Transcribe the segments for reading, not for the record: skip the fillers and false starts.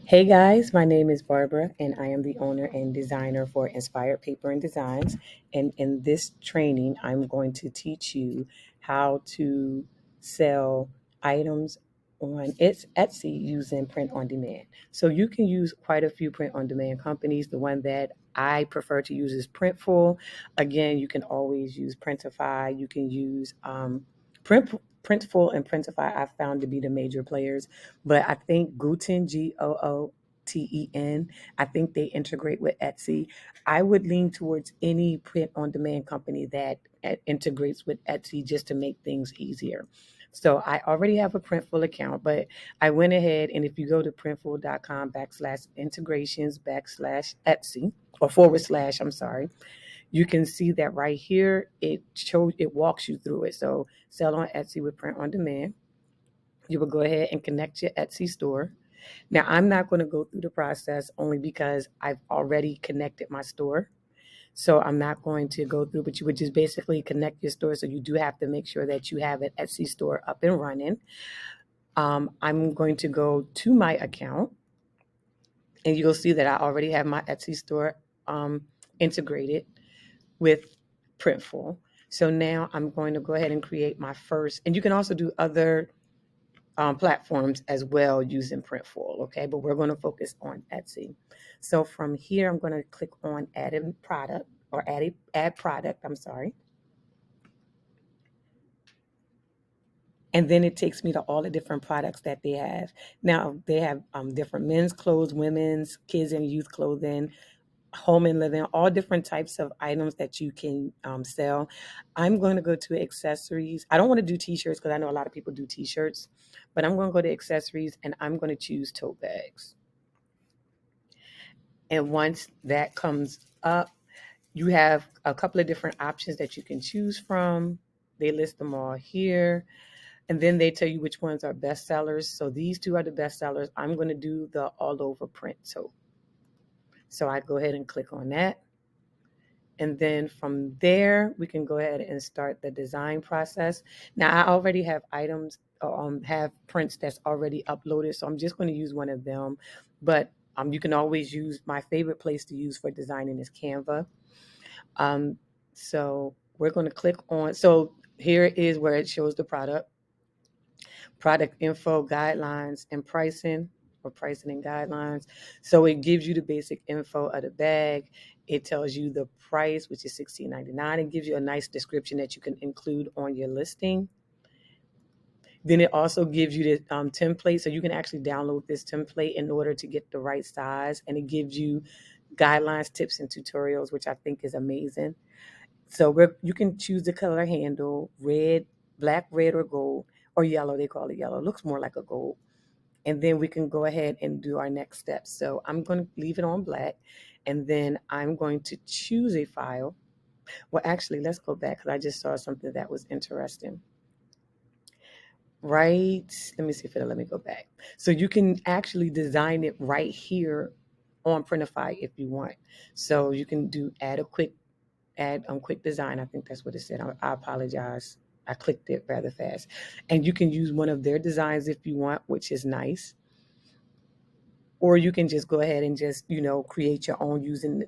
Hey guys, my name is Barbara, and I am the owner and designer for Inspired Paper and Designs. And in this training, I'm going to teach you how to sell items on Etsy using print on demand. So you can use quite a few print on demand companies. The one that I prefer to use is Printful. Again, you can always use Printify. You can use Printful and Printify. I found to be the major players, but I think Gooten, Gooten, I think they integrate with Etsy. I would lean towards any print on demand company that integrates with Etsy just to make things easier. So I already have a Printful account, but I went ahead and if you go to printful.com /integrations /Etsy or forward slash, I'm sorry, you can see that right here. It walks you through it. So sell on Etsy with print on demand. You will go ahead and connect your Etsy store. Now, I'm not going to go through the process only because I've already connected my store. So I'm not going to go through, but you would just basically connect your store. So you do have to make sure that you have an Etsy store up and running. I'm going to go to my account, and you'll see that I already have my Etsy store integrated with Printful. So now I'm going to go ahead and create my first, and you can also do other platforms as well using Printful, okay? But we're going to focus on Etsy. So from here, I'm going to click on add a product or add product, I'm sorry. And then it takes me to all the different products that they have. Now, they have different men's clothes, women's, kids and youth clothing, home and living, all different types of items that you can sell. I'm going to go to accessories. I don't want to do t-shirts because I know a lot of people do t-shirts, but I'm going to go to accessories and I'm going to choose tote bags. And once that comes up, you have a couple of different options that you can choose from. They list them all here. And then they tell you which ones are best sellers. So these two are the best sellers. I'm going to do the all over print tote. So I go ahead and click on that. And then from there, we can go ahead and start the design process. Now, I already have items, have prints that's already uploaded. So I'm just going to use one of them. But you can always use, my favorite place to use for designing is Canva. So we're going to click on, so here is where it shows the product info, guidelines, and pricing, or pricing and guidelines. So it gives you the basic info of the bag. It tells you the price, which is $16.99. It gives you a nice description that you can include on your listing. Then it also gives you the template, so you can actually download this template in order to get the right size, and it gives you guidelines, tips, and tutorials, which I think is amazing. So you can choose the color handle, red, black, red, or gold, or yellow. They call it yellow. It looks more like a gold. And then we can go ahead and do our next steps. So I'm going to leave it on black, and then I'm going to choose a file. Well, actually, let's go back because I just saw something that was interesting. Right. Let me see if it'll let me go back. So you can actually design it right here on Printify if you want. So you can do add quick design. I think that's what it said. I apologize. I clicked it rather fast. And you can use one of their designs if you want, which is nice. Or you can just go ahead and just, create your own using,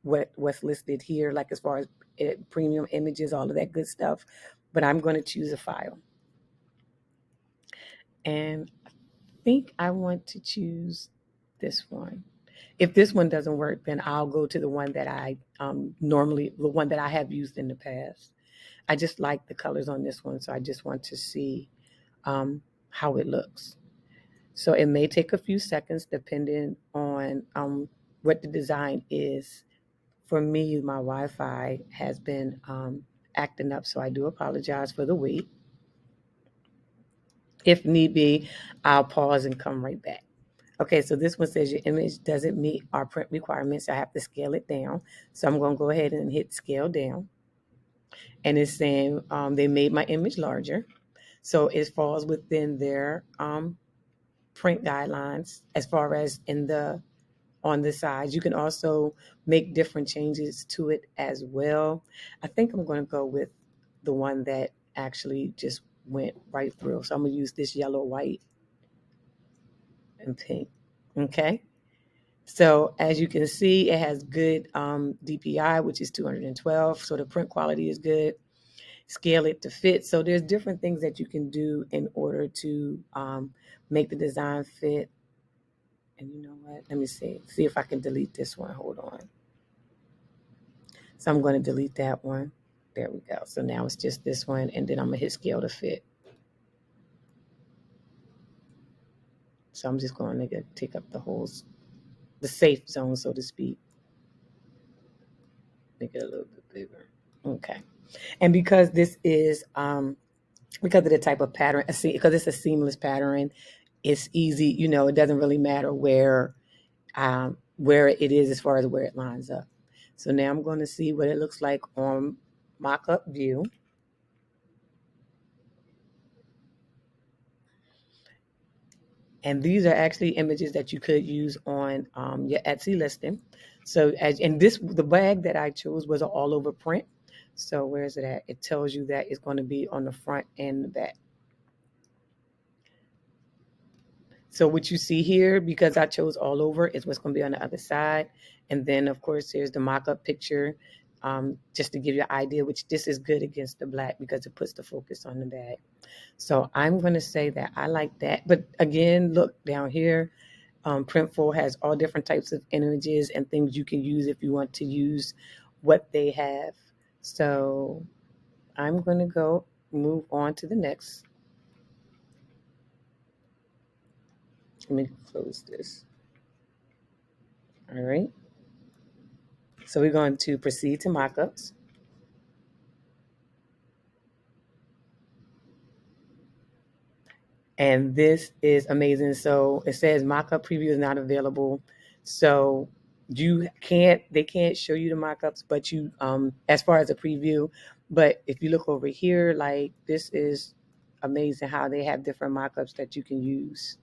what's listed here, like as far as premium images, all of that good stuff. But I'm going to choose a file. And I think I want to choose this one. If this one doesn't work, then I'll go to the one that I the one that I have used in the past. I just like the colors on this one, so I just want to see how it looks. So it may take a few seconds depending on what the design is. For me, my Wi-Fi has been acting up, so I do apologize for the wait. If need be, I'll pause and come right back. Okay, so this one says your image doesn't meet our print requirements. I have to scale it down. So I'm going to go ahead and hit scale down. And it's saying they made my image larger. So it falls within their print guidelines as far as on the sides. You can also make different changes to it as well. I think I'm going to go with the one that actually just went right through. So I'm going to use this yellow, white, and pink. Okay. So as you can see, it has good DPI, which is 212. So the print quality is good. Scale it to fit. So there's different things that you can do in order to make the design fit. And you know what? Let me see if I can delete this one. Hold on. So I'm going to delete that one. There we go. So now it's just this one, and then I'm gonna hit scale to fit. So I'm just going to take up the safe zone, so to speak. Make it a little bit bigger. Okay. And because this is because of the type of pattern, because it's a seamless pattern, it's easy. It doesn't really matter where it is as far as where it lines up. So now I'm going to see what it looks like on mock-up view. And these are actually images that you could use on your Etsy listing. So the bag that I chose was an all over print. So where is it at? It tells you that it's going to be on the front and the back. So what you see here, because I chose all over, is what's going to be on the other side. And then, of course, here's the mock-up picture, just to give you an idea, which this is good against the black because it puts the focus on the bag. So I'm going to say that I like that. But again, look down here. Printful has all different types of images and things you can use if you want to use what they have. So I'm going to go move on to the next. Let me close this. All right. So we're going to proceed to mockups. And this is amazing. So it says mockup preview is not available. So they can't show you the mockups, but as far as a preview, but if you look over here, like this is amazing how they have different mockups that you can use.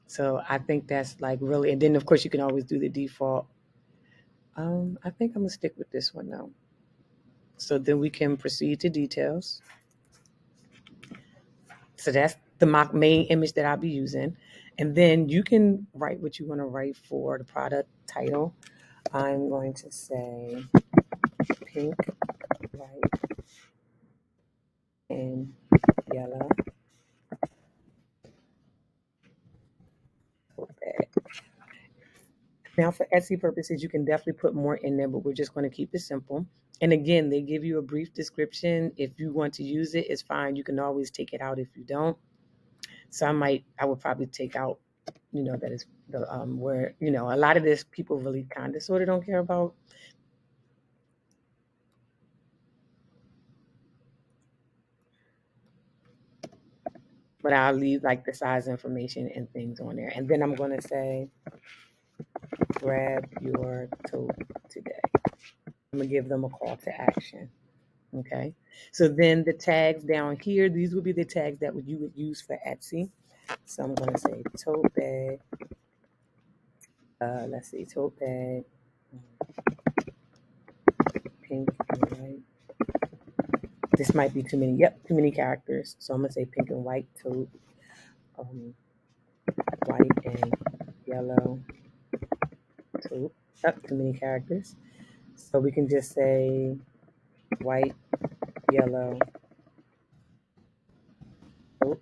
So I think that's like really, and then of course you can always do the default. I think I'm gonna stick with this one though. So then we can proceed to details. So that's the main image that I'll be using. And then you can write what you want to write for the product title. I'm going to say pink, white, and yellow. Okay. Now, for Etsy purposes, you can definitely put more in there, but we're just going to keep it simple. And again, they give you a brief description. If you want to use it, it's fine. You can always take it out if you don't. So I would probably take out, that is the where a lot of this people really kind of sort of don't care about. But I'll leave like the size information and things on there. And then I'm going to say, grab your tote today. I'm going to give them a call to action. Okay. So then the tags down here, these would be the tags that you would use for Etsy. So I'm going to say tote bag. Let's see, tote bag, pink and white. This might be too many. Yep, too many characters. So I'm going to say pink and white tote, white and yellow tote. Up, too many characters. So we can just say white, yellow. Oh,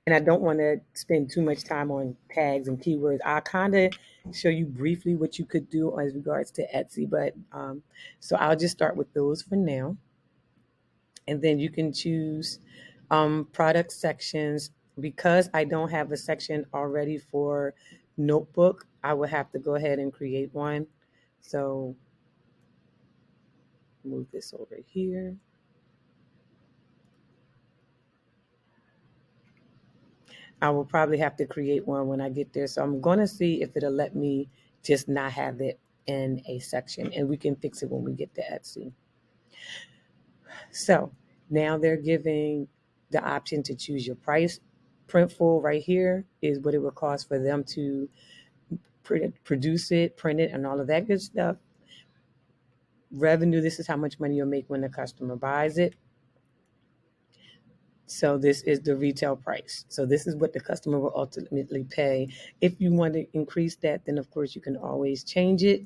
and I don't want to spend too much time on tags and keywords. I'll kind of show you briefly what you could do as regards to Etsy, but so I'll just start with those for now. And then you can choose product sections. Because I don't have a section already for notebook, I will have to go ahead and create one. So move this over here. I will probably have to create one when I get there. So I'm going to see if it'll let me just not have it in a section, and we can fix it when we get to Etsy. So now they're giving the option to choose your price. Printful right here is what it would cost for them to produce it, print it, and all of that good stuff. Revenue, this is how much money you'll make when the customer buys it. So this is the retail price. So this is what the customer will ultimately pay. If you want to increase that, then of course you can always change it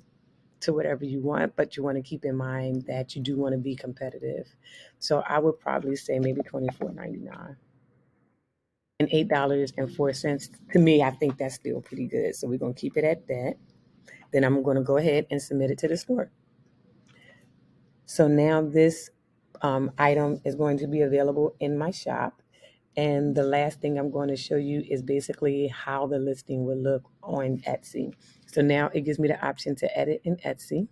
to whatever you want, but you want to keep in mind that you do want to be competitive. So I would probably say maybe $24.99 and $8.04. To me, I think that's still pretty good. So we're gonna keep it at that. Then I'm gonna go ahead and submit it to the store. So now this item is going to be available in my shop. And the last thing I'm going to show you is basically how the listing will look on Etsy. So now it gives me the option to edit in Etsy.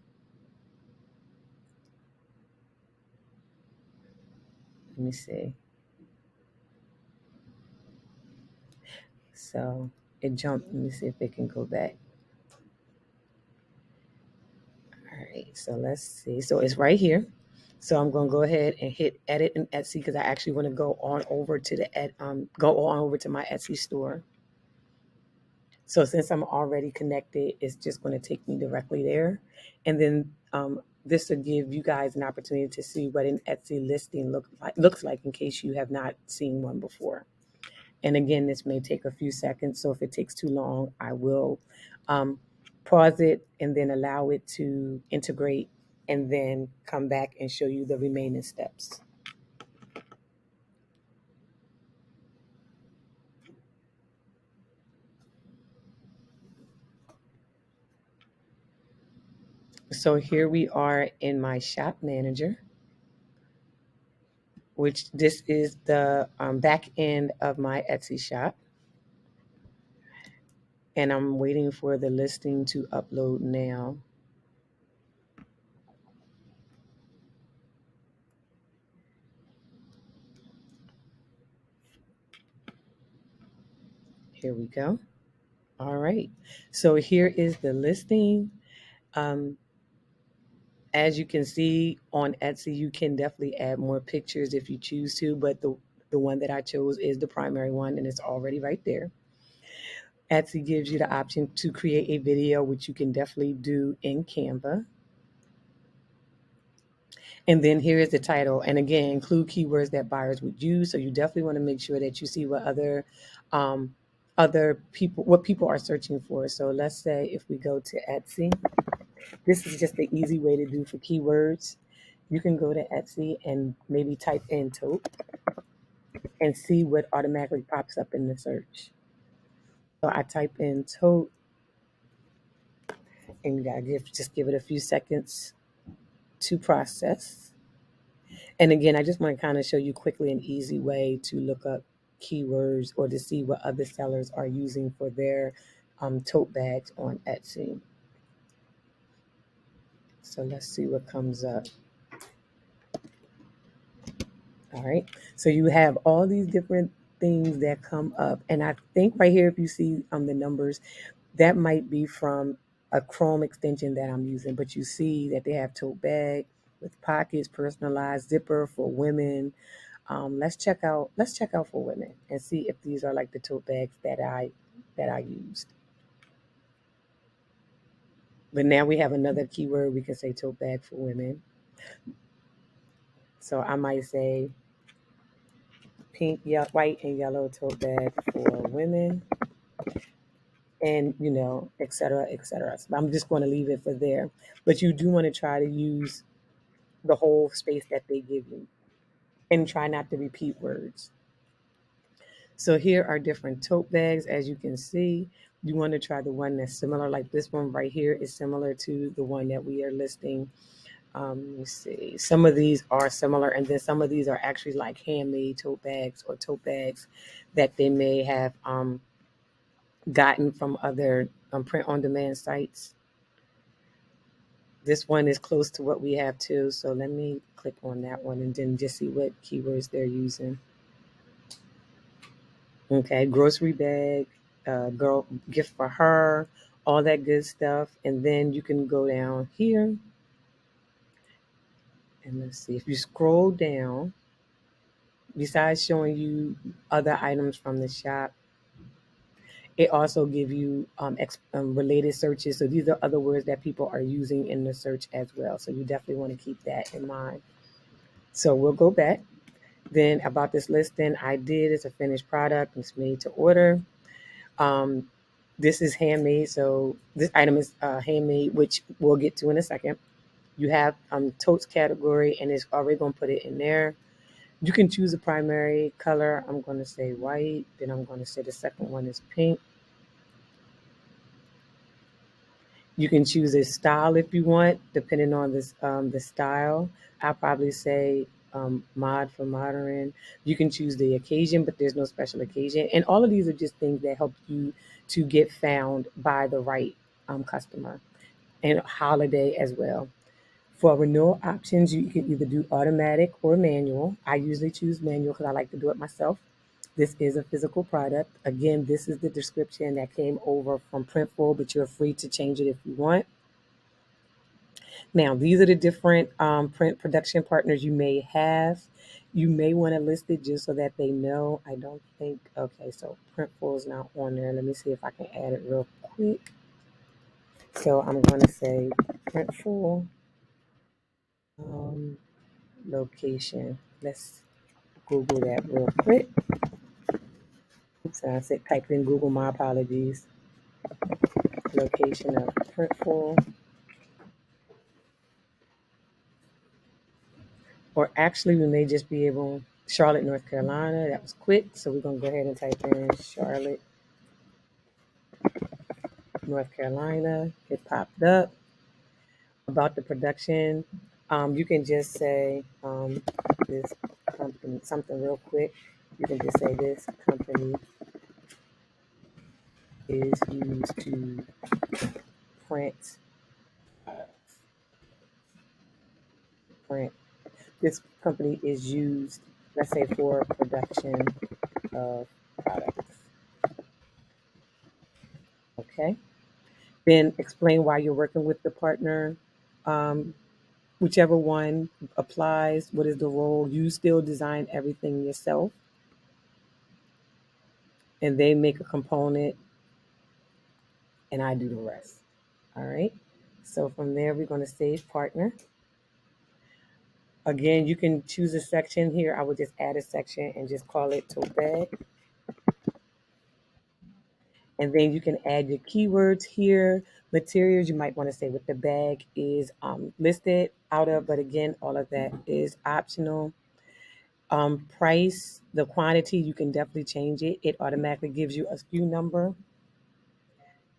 Let me see. So it jumped. Let me see if it can go back. All right. So let's see. So it's right here. So I'm going to go ahead and hit edit in Etsy because I actually want to go on over to go on over to my Etsy store. So since I'm already connected, it's just going to take me directly there. And then this will give you guys an opportunity to see what an Etsy listing looks like in case you have not seen one before. And again, this may take a few seconds. So if it takes too long, I will um, pause it and then allow it to integrate and then come back and show you the remaining steps. So here we are in my shop manager, which this is the back end of my Etsy shop. And I'm waiting for the listing to upload now. Here we go. All right. So here is the listing. Um, as you can see on Etsy, you can definitely add more pictures if you choose to, but the one that I chose is the primary one and it's already right there. Etsy gives you the option to create a video, which you can definitely do in Canva. And then here is the title. And again, include keywords that buyers would use. So you definitely want to make sure that you see what other people, what people are searching for. So let's say if we go to Etsy, this is just the easy way to do for keywords. You can go to Etsy and maybe type in taupe and see what automatically pops up in the search. So I type in taupe and you gotta just give it a few seconds to process. And again, I just want to kind of show you quickly an easy way to look up keywords or to see what other sellers are using for their tote bags on Etsy. So let's see what comes up. All right. So you have all these different things that come up. And I think right here, if you see the numbers, that might be from a Chrome extension that I'm using. But you see that they have tote bag with pockets, personalized zipper for women. Let's check out for women and see if these are like the tote bags that I used. But now we have another keyword. We can say tote bag for women. So I might say pink, white, and yellow tote bag for women, and et cetera, et cetera. So I'm just going to leave it for there. But you do want to try to use the whole space that they give you, and try not to repeat words. So here are different tote bags. As you can see, you want to try the one that's similar, like this one right here is similar to the one that we are listing. Let me see. Some of these are similar, and then some of these are actually like handmade tote bags or tote bags that they may have gotten from other print on demand sites. This one is close to what we have too. So let me click on that one and then just see what keywords they're using. Okay, grocery bag, girl gift for her, all that good stuff. And then you can go down here and let's see. If you scroll down, besides showing you other items from the shop, it also give you related searches. So these are other words that people are using in the search as well. So you definitely want to keep that in mind. So we'll go back Then about this listing, I did. It's a finished product. It's made to order. Um, this is handmade, so this item is handmade, which we'll get to in a second. You have totes category, and it's already going to put it in there. You can choose a primary color. I'm going to say white. Then I'm going to say the second one is pink. You can choose a style if you want, depending on this the style. I'll probably say mod for modern. You can choose the occasion, but there's no special occasion. And all of these are just things that help you to get found by the right customer, and holiday as well. For renewal options, you can either do automatic or manual. I usually choose manual because I like to do it myself. This is a physical product. Again, this is the description that came over from Printful, but you're free to change it if you want. Now, these are the different print production partners you may have. You may want to list it just so that they know. I don't think, okay, so Printful is not on there. Let me see if I can add it real quick. So I'm going to say Printful um, location. Let's Google that real quick. Oops, I said typed in Google, my apologies. Location of Printful. Or actually, we may just be able, Charlotte, North Carolina. That was quick. So we're going to go ahead and type in Charlotte, North Carolina. It popped up. About the production, you can just say this company, something real quick. You can just say this company is used to print, print. This company is used, let's say, for production of products. Okay. Then explain why you're working with the partner. Um, Whichever one applies, what is the role? You still design everything yourself, and they make a component, and I do the rest. All right. So from there, we're going to save partner. Again, you can choose a section here. I would just add a section and just call it tote bag. And then you can add your keywords here. Materials, you might want to say what the bag is listed out of, but again, all of that is optional. Price, the quantity, you can definitely change it. It automatically gives you a SKU number.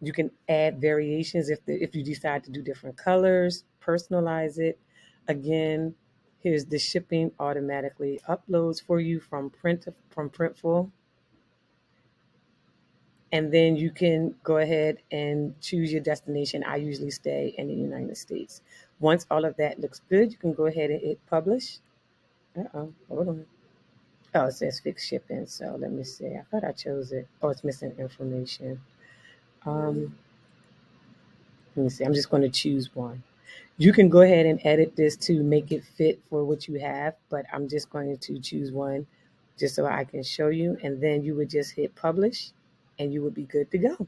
You can add variations if you decide to do different colors, personalize it. Again, here's the shipping automatically uploads for you from Printful. And then you can go ahead and choose your destination. I usually stay in the United States. Once all of that looks good, you can go ahead and hit publish. Hold on. Oh, it says fixed shipping. So let me see. I thought I chose it. Oh, it's missing information. Um, Let me see. I'm just going to choose one. You can go ahead and edit this to make it fit for what you have, but I'm just going to choose one just so I can show you. And then you would just hit publish and you would be good to go.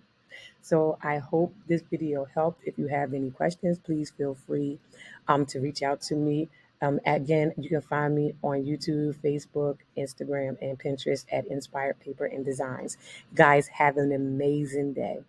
So I hope this video helped. If you have any questions, please feel free to reach out to me. Again, you can find me on YouTube, Facebook, Instagram, and Pinterest at Inspired Paper and Designs. Guys, have an amazing day.